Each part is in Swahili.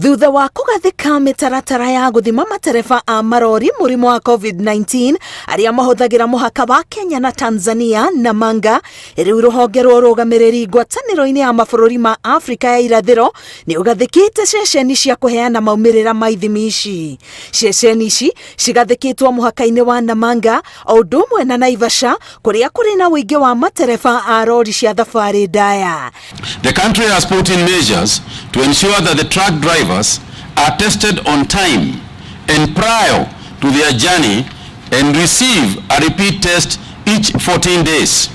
Thutha wa kugathika mitaratara ya guthima matereba a marori murimu wa COVID-19 aria mahuthagira muhaka wa Kenya na Tanzania Namanga, riu ruhonge rwa rugamiriri ngwataniro-ini ya mabururi ma Afrika ya irathiro ni ugathikite ceceni cia kuheana maumirira ma ithimi ici. Ceceni ici cigathikitwo muhaka-ini wa Namanga o undu umwe na Naivasha kuria kuri na wingi wa matereba a rori cia thabari ndaya. The country has put in measures to ensure that the truck drivers are tested on time and prior to their journey and receive a repeat test each 14 days.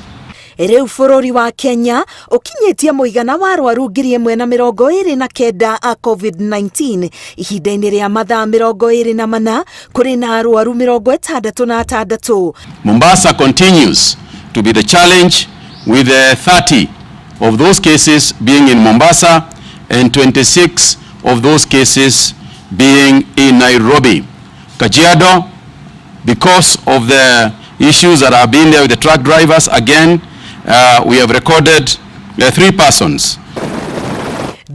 Riu bururi wa Kenya ukinyitie muigana wa arwaru 1,029 a COVID-19 ihinda-ini ria mathaa 24 kuri na arwaru 66. Mombasa continues to be the challenge with 30 of those cases being in Mombasa and 26 of those cases being in Nairobi. Kajiado, because of the issues that have been there with the truck drivers, again, we have recorded 3 persons.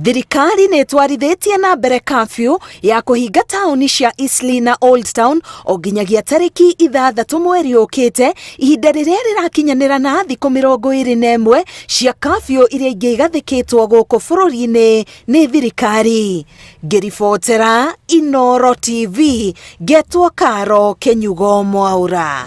Thirikari netwarithitie na mbere kafyu ya kuhinga tauni cia Eastleigh na Old Town o nginyagia tariki 6 mweri ukite, ihinda riria rirakinyanira na thiku 21 cia kafyu iria ingi igathikitwo guku bururi-ini ni thirikari. Ngiribotera Inooro TV, getwo Karo Kenyugo Mwaura.